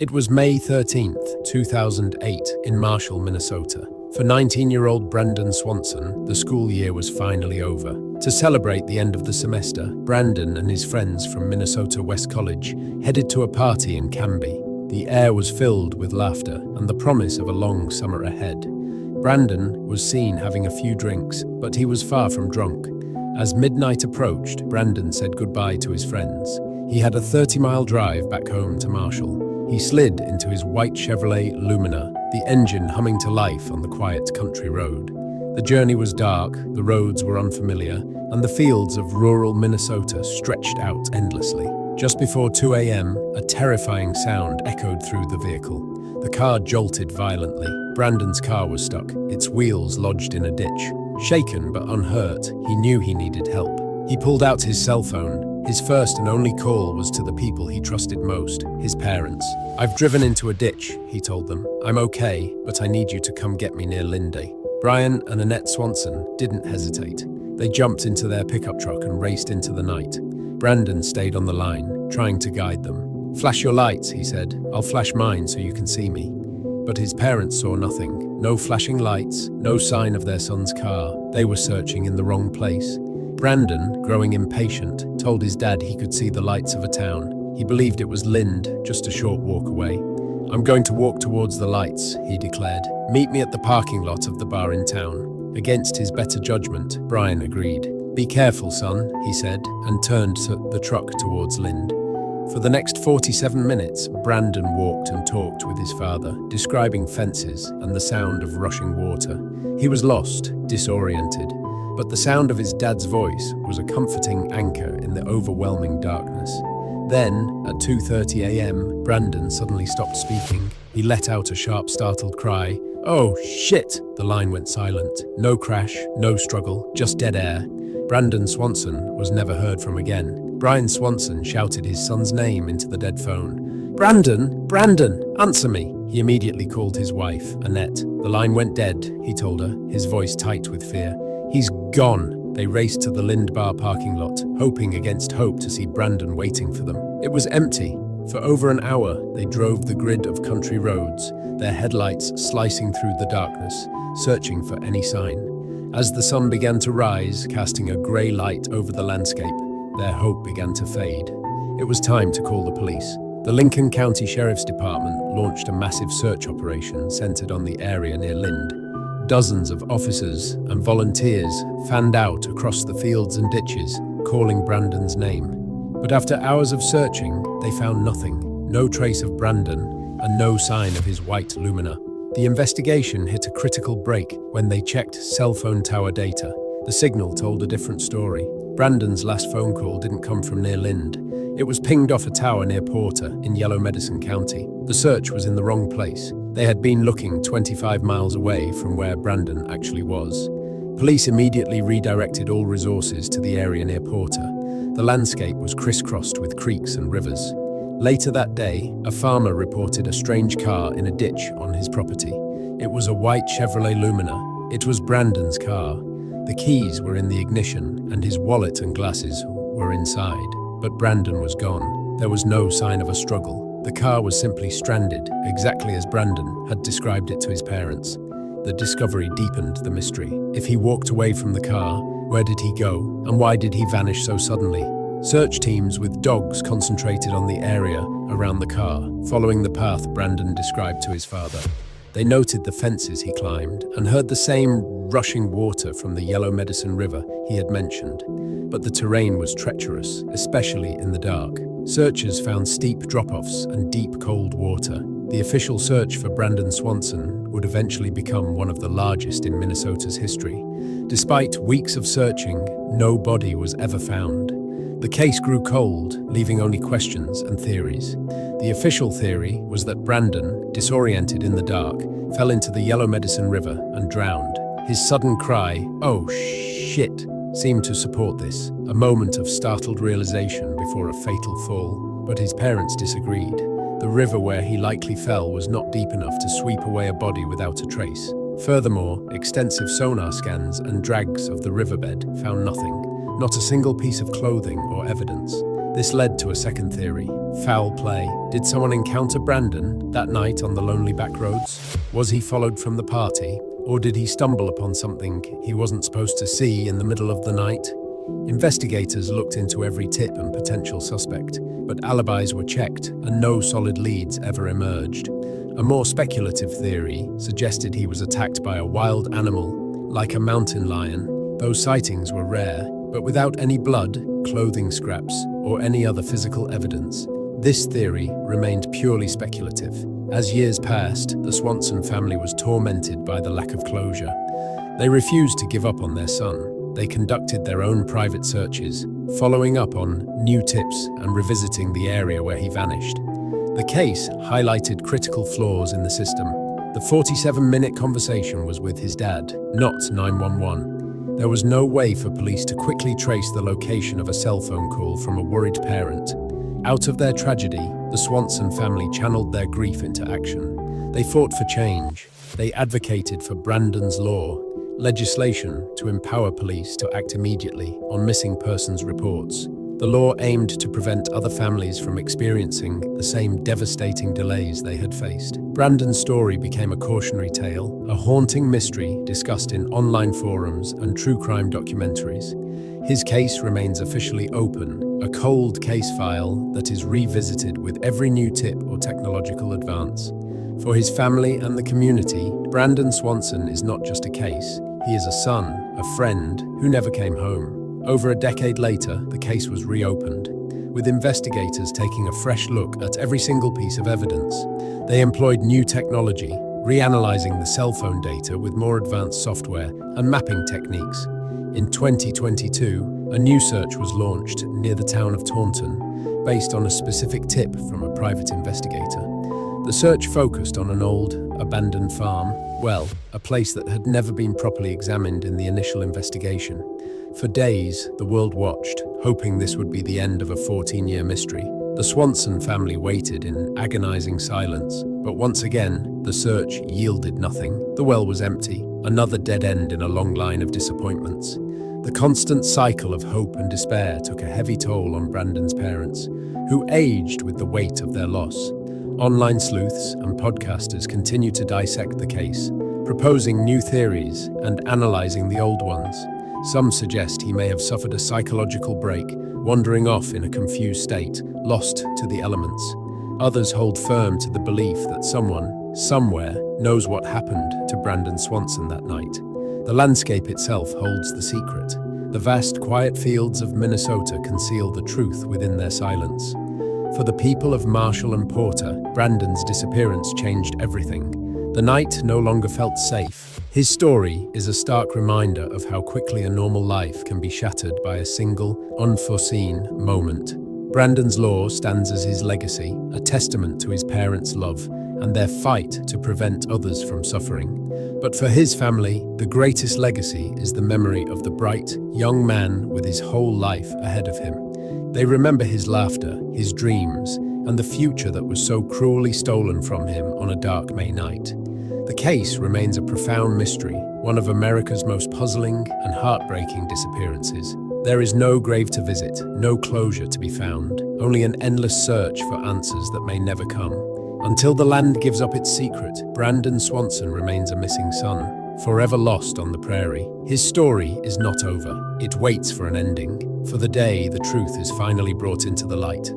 It was May 13th, 2008, in Marshall, Minnesota. For 19-year-old Brandon Swanson, the school year was finally over. To celebrate the end of the semester, Brandon and his friends from Minnesota West College headed to a party in Canby. The air was filled with laughter and the promise of a long summer ahead. Brandon was seen having a few drinks, but he was far from drunk. As midnight approached, Brandon said goodbye to his friends. He had a 30-mile drive back home to Marshall. He slid into his white Chevrolet Lumina, the engine humming to life on the quiet country road. The journey was dark, the roads were unfamiliar, and the fields of rural Minnesota stretched out endlessly. Just before 2 a.m., a terrifying sound echoed through the vehicle. The car jolted violently. Brandon's car was stuck, its wheels lodged in a ditch. Shaken but unhurt, he knew he needed help. He pulled out his cell phone. His first and only call was to the people he trusted most, his parents. "I've driven into a ditch," he told them. "I'm okay, but I need you to come get me near Lindy." Brian and Annette Swanson didn't hesitate. They jumped into their pickup truck and raced into the night. Brandon stayed on the line, trying to guide them. "Flash your lights," he said. "I'll flash mine so you can see me." But his parents saw nothing. No flashing lights, no sign of their son's car. They were searching in the wrong place. Brandon, growing impatient, told his dad he could see the lights of a town. He believed it was Lind, just a short walk away. "I'm going to walk towards the lights," he declared. "Meet me at the parking lot of the bar in town." Against his better judgment, Brian agreed. "Be careful, son," he said, and turned the truck towards Lind. For the next 47 minutes, Brandon walked and talked with his father, describing fences and the sound of rushing water. He was lost, disoriented. But the sound of his dad's voice was a comforting anchor in the overwhelming darkness. Then, at 2:30 a.m., Brandon suddenly stopped speaking. He let out a sharp, startled cry. "Oh, shit!" The line went silent. No crash, no struggle, just dead air. Brandon Swanson was never heard from again. Brian Swanson shouted his son's name into the dead phone. "Brandon! Brandon! Answer me!" He immediately called his wife, Annette. The line went dead, he told her, his voice tight with fear. "He's gone." They raced to the Lind Bar parking lot, hoping against hope to see Brandon waiting for them. It was empty. For over an hour, they drove the grid of country roads, their headlights slicing through the darkness, searching for any sign. As the sun began to rise, casting a grey light over the landscape, their hope began to fade. It was time to call the police. The Lincoln County Sheriff's Department launched a massive search operation centered on the area near Lind. Dozens of officers and volunteers fanned out across the fields and ditches, calling Brandon's name. But after hours of searching, they found nothing. No trace of Brandon and no sign of his white Lumina. The investigation hit a critical break when they checked cell phone tower data. The signal told a different story. Brandon's last phone call didn't come from near Lind. It was pinged off a tower near Porter in Yellow Medicine County. The search was in the wrong place. They had been looking 25 miles away from where Brandon actually was. Police immediately redirected all resources to the area near Porter. The landscape was crisscrossed with creeks and rivers. Later that day, a farmer reported a strange car in a ditch on his property. It was a white Chevrolet Lumina. It was Brandon's car. The keys were in the ignition, and his wallet and glasses were inside. But Brandon was gone. There was no sign of a struggle. The car was simply stranded, exactly as Brandon had described it to his parents. The discovery deepened the mystery. If he walked away from the car, where did he go, and why did he vanish so suddenly? Search teams with dogs concentrated on the area around the car, following the path Brandon described to his father. They noted the fences he climbed and heard the same rushing water from the Yellow Medicine River he had mentioned. But the terrain was treacherous, especially in the dark. Searchers found steep drop-offs and deep, cold water. The official search for Brandon Swanson would eventually become one of the largest in Minnesota's history. Despite weeks of searching, no body was ever found. The case grew cold, leaving only questions and theories. The official theory was that Brandon, disoriented in the dark, fell into the Yellow Medicine River and drowned. His sudden cry, "Oh shit," seemed to support this, a moment of startled realization before a fatal fall. But his parents disagreed. The river where he likely fell was not deep enough to sweep away a body without a trace. Furthermore, extensive sonar scans and drags of the riverbed found nothing, not a single piece of clothing or evidence. This led to a second theory: foul play. Did someone encounter Brandon that night on the lonely back roads? Was he followed from the party, or did he stumble upon something he wasn't supposed to see in the middle of the night? Investigators looked into every tip and potential suspect, but alibis were checked and no solid leads ever emerged. A more speculative theory suggested he was attacked by a wild animal, like a mountain lion. Those sightings were rare, but without any blood, clothing scraps, or any other physical evidence. This theory remained purely speculative. As years passed, the Swanson family was tormented by the lack of closure. They refused to give up on their son. They conducted their own private searches, following up on new tips and revisiting the area where he vanished. The case highlighted critical flaws in the system. The 47-minute conversation was with his dad, not 911. There was no way for police to quickly trace the location of a cell phone call from a worried parent. Out of their tragedy, the Swanson family channeled their grief into action. They fought for change. They advocated for Brandon's Law, legislation to empower police to act immediately on missing persons reports. The law aimed to prevent other families from experiencing the same devastating delays they had faced. Brandon's story became a cautionary tale, a haunting mystery discussed in online forums and true crime documentaries. His case remains officially open, a cold case file that is revisited with every new tip or technological advance. For his family and the community, Brandon Swanson is not just a case. He is a son, a friend, who never came home. Over a decade later, the case was reopened, with investigators taking a fresh look at every single piece of evidence. They employed new technology, reanalyzing the cell phone data with more advanced software and mapping techniques. In 2022, a new search was launched near the town of Taunton, based on a specific tip from a private investigator. The search focused on an old, abandoned farm, a place that had never been properly examined in the initial investigation. For days, the world watched, hoping this would be the end of a 14-year mystery. The Swanson family waited in agonizing silence, but once again, the search yielded nothing. The well was empty, another dead end in a long line of disappointments. The constant cycle of hope and despair took a heavy toll on Brandon's parents, who aged with the weight of their loss. Online sleuths and podcasters continue to dissect the case, proposing new theories and analyzing the old ones. Some suggest he may have suffered a psychological break, wandering off in a confused state, lost to the elements. Others hold firm to the belief that someone, somewhere, knows what happened to Brandon Swanson that night. The landscape itself holds the secret. The vast, quiet fields of Minnesota conceal the truth within their silence. For the people of Marshall and Porter, Brandon's disappearance changed everything. The night no longer felt safe. His story is a stark reminder of how quickly a normal life can be shattered by a single, unforeseen moment. Brandon's Law stands as his legacy, a testament to his parents' love and their fight to prevent others from suffering. But for his family, the greatest legacy is the memory of the bright, young man with his whole life ahead of him. They remember his laughter, his dreams, and the future that was so cruelly stolen from him on a dark May night. The case remains a profound mystery, one of America's most puzzling and heartbreaking disappearances. There is no grave to visit, no closure to be found, only an endless search for answers that may never come. Until the land gives up its secret, Brandon Swanson remains a missing son, forever lost on the prairie. His story is not over. It waits for an ending, for the day the truth is finally brought into the light.